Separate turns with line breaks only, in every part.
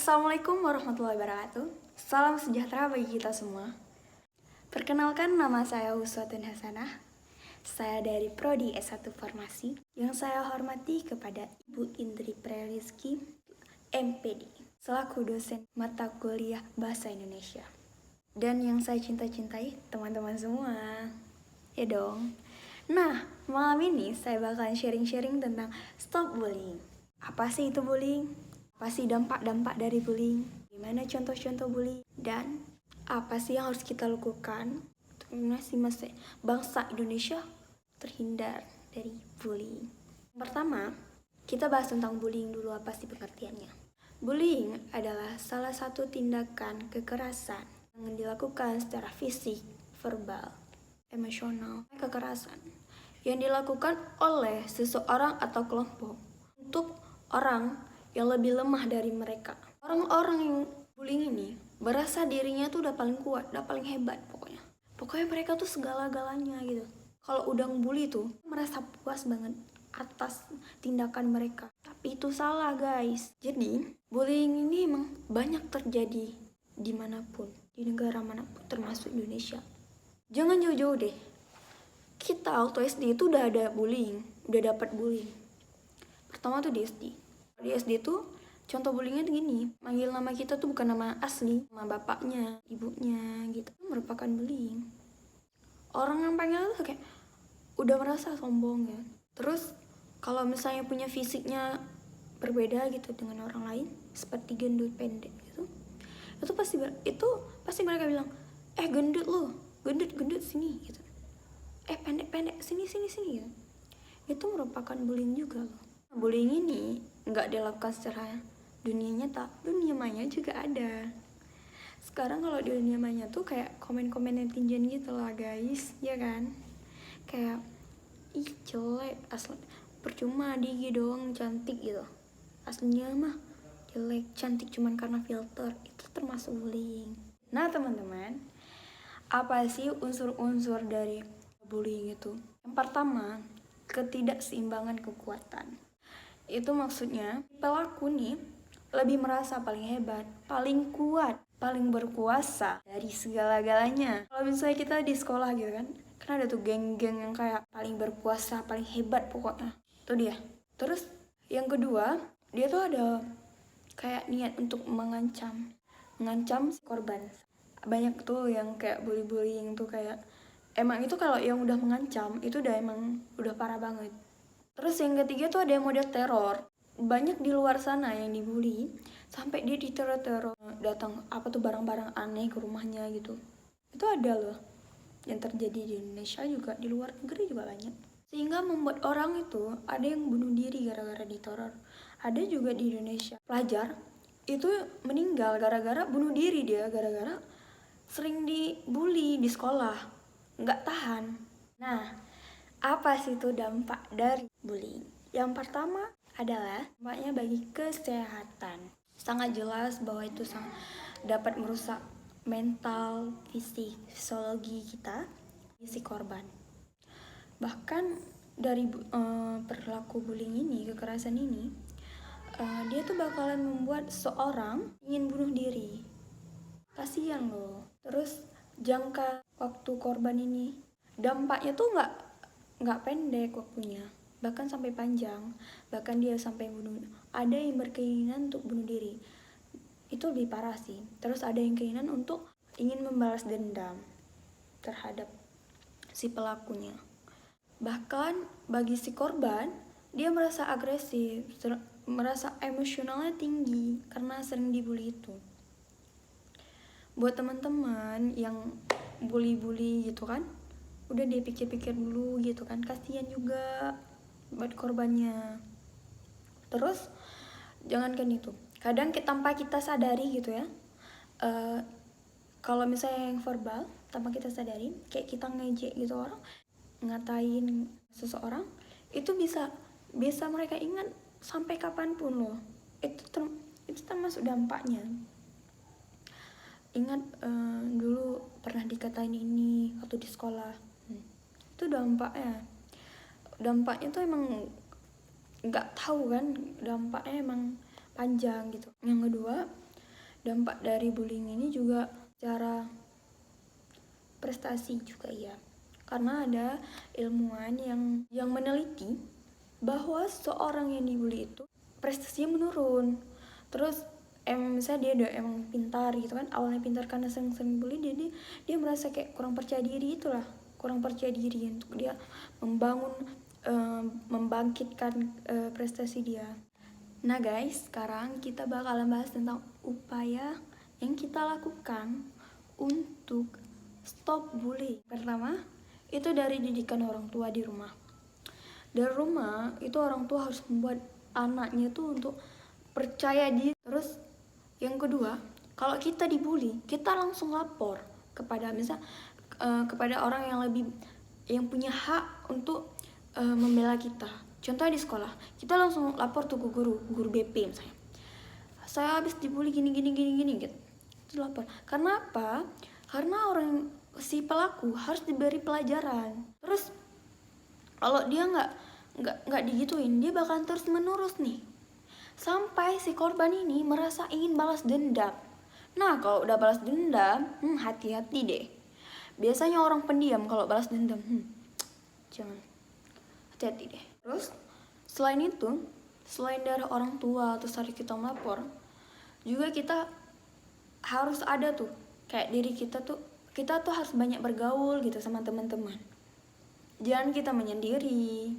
Assalamualaikum warahmatullahi wabarakatuh. Salam sejahtera bagi kita semua. Perkenalkan, nama saya Huswatun Hasanah. Saya dari Prodi S1 Farmasi. Yang saya hormati kepada Ibu Indri Preliski, MPD, selaku dosen mata kuliah Bahasa Indonesia. Dan yang saya cintai teman-teman semua. Ya dong. Nah, malam ini saya bakalan sharing-sharing tentang stop bullying. Apa sih itu bullying? Apa sih dampak-dampak dari bullying? Gimana contoh-contoh bullying? Dan apa sih yang harus kita lakukan untuk masing-masing bangsa Indonesia terhindar dari bullying? Pertama, kita bahas tentang bullying dulu, apa sih pengertiannya. Bullying adalah salah satu tindakan kekerasan yang dilakukan secara fisik, verbal, emosional, kekerasan yang dilakukan oleh seseorang atau kelompok untuk orang yang lebih lemah dari mereka. Orang-orang yang bullying ini berasa dirinya tuh udah paling kuat, udah paling hebat pokoknya. Pokoknya mereka tuh segala-galanya gitu. Kalau udah ngebully tuh merasa puas banget atas tindakan mereka. Tapi itu salah, guys. Jadi bullying ini emang banyak terjadi dimanapun, di negara manapun, termasuk Indonesia. Jangan jauh-jauh deh. Kita waktu SD itu udah ada bullying, udah dapat bullying. Pertama tuh di SD. Di SD tuh contoh bullyingnya tuh gini, manggil nama kita tuh bukan nama asli, nama bapaknya, ibunya gitu. Itu merupakan bullying. Orang yang panggil tuh kayak udah merasa sombong ya. Terus kalau misalnya punya fisiknya berbeda gitu dengan orang lain, seperti gendut, pendek gitu, itu pasti mereka bilang, gendut lo, gendut sini gitu. Pendek sini gitu. Itu merupakan bullying juga loh. Bullying ini nggak dilakukan secara dunia nyata, dunia maya juga ada. Sekarang kalau di dunia maya tuh kayak komen-komen netizen gitu lah, guys, ya kan? Kayak ih jelek, asli percuma dia doang cantik gitu, aslinya mah jelek, cantik cuman karena filter. Itu termasuk bullying. Nah teman-teman, apa sih unsur-unsur dari bullying itu? Yang pertama, ketidakseimbangan kekuatan. Itu maksudnya pelaku nih lebih merasa paling hebat, paling kuat, paling berkuasa dari segala-galanya. Kalau misalnya kita di sekolah gitu kan ada tuh geng-geng yang kayak paling berkuasa, paling hebat pokoknya. Itu dia. Terus yang kedua, dia tuh ada kayak niat untuk mengancam si korban. Banyak tuh yang kayak bullying tuh kayak emang itu kalau yang udah mengancam itu udah parah banget. Terus yang ketiga tuh ada yang model teror. Banyak di luar sana yang dibully sampai dia diteror-teror, datang barang-barang aneh ke rumahnya gitu. Itu ada loh yang terjadi di Indonesia juga, di luar negeri juga banyak. Sehingga membuat orang itu ada yang bunuh diri gara-gara diteror. Ada juga di Indonesia pelajar itu meninggal gara-gara bunuh diri, dia gara-gara sering dibully di sekolah, nggak tahan. Nah, apa sih itu dampak dari bullying? Yang pertama adalah dampaknya bagi kesehatan. Sangat jelas bahwa itu dapat merusak mental, fisik, psikologi kita, si korban. Bahkan dari perilaku bullying ini, kekerasan ini, dia tuh bakalan membuat seorang ingin bunuh diri. Kasian loh. Terus jangka waktu korban ini, dampaknya tuh nggak pendek waktunya, bahkan sampai panjang. Bahkan dia sampai ada yang berkeinginan untuk bunuh diri. Itu lebih parah sih. Terus ada yang keinginan untuk ingin membalas dendam terhadap si pelakunya. Bahkan bagi si korban, dia merasa agresif, merasa emosionalnya tinggi karena sering dibully itu. Buat teman-teman yang bully gitu kan, udah dipikir-pikir dulu gitu kan, kasihan juga buat korbannya. Terus jangankan itu, kadang tanpa kita sadari gitu ya, kalau misalnya yang verbal tanpa kita sadari, kayak kita ngejek gitu orang, ngatain seseorang, itu bisa mereka ingat sampai kapanpun loh. Itu termasuk dampaknya. Ingat dulu pernah dikatain ini waktu di sekolah. Itu dampaknya tuh emang nggak tahu kan, dampaknya emang panjang gitu. Yang kedua, dampak dari bullying ini juga cara prestasi juga ya. Karena ada ilmuwan yang meneliti bahwa seorang yang dibully itu prestasinya menurun. Terus misalnya dia udah emang pintar gitu kan, awalnya pintar karena sering bully, dia merasa kayak kurang percaya diri, itulah kurang percaya diri untuk dia membangkitkan prestasi dia. Nah guys, sekarang kita bakalan bahas tentang upaya yang kita lakukan untuk stop bullying. Pertama, itu dari didikan orang tua di rumah. Dari rumah, itu orang tua harus membuat anaknya tuh untuk percaya diri. Terus yang kedua, kalau kita dibully, kita langsung lapor kepada kepada orang yang punya hak untuk membela kita. Contohnya di sekolah, kita langsung lapor tuh ke guru BP misalnya. Saya habis dibully gini gitu. Itu lapor. Karena apa? Karena si pelaku harus diberi pelajaran. Terus kalau dia nggak digituin, dia bakalan terus menerus nih. Sampai si korban ini merasa ingin balas dendam. Nah, kalau udah balas dendam, hati-hati deh. Biasanya orang pendiam kalau balas dendam, jangan. Hati-hati deh. Terus selain itu, selain dari orang tua atau dari kita melapor, juga kita harus ada tuh kayak diri kita tuh harus banyak bergaul gitu sama teman-teman. Jangan kita menyendiri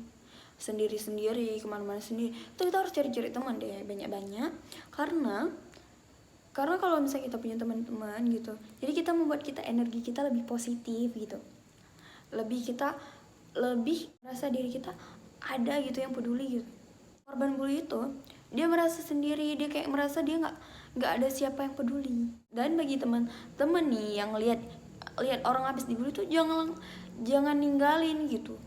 sendiri kemana-mana sendiri. Itu kita harus cari-cari teman deh banyak-banyak, karena kalau misalnya kita punya teman-teman gitu, jadi kita membuat energi kita lebih positif gitu, lebih merasa diri kita ada gitu yang peduli gitu. Korban bully itu dia merasa sendiri, dia kayak merasa dia nggak ada siapa yang peduli. Dan bagi teman-teman nih yang lihat orang habis dibully tuh jangan ninggalin gitu,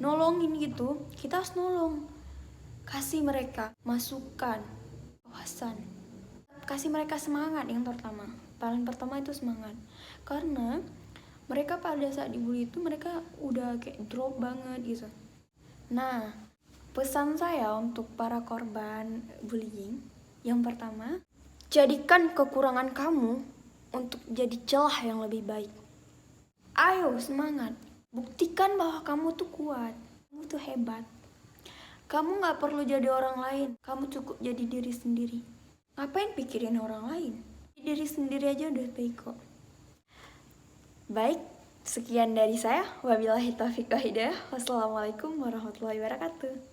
nolongin gitu. Kita harus nolong, kasih mereka masukan, wawasan, kasih mereka semangat. Yang paling pertama itu semangat, karena mereka pada saat dibully itu mereka udah kayak drop banget gitu. Nah, pesan saya untuk para korban bullying, yang pertama, jadikan kekurangan kamu untuk jadi celah yang lebih baik. Ayo semangat, buktikan bahwa kamu tuh kuat, kamu tuh hebat. Kamu gak perlu jadi orang lain, kamu cukup jadi diri sendiri. Ngapain pikirin orang lain? Diri sendiri aja udah baik kok. Baik, sekian dari saya. Wabillahi taufiq wal hidayah. Wassalamualaikum warahmatullahi wabarakatuh.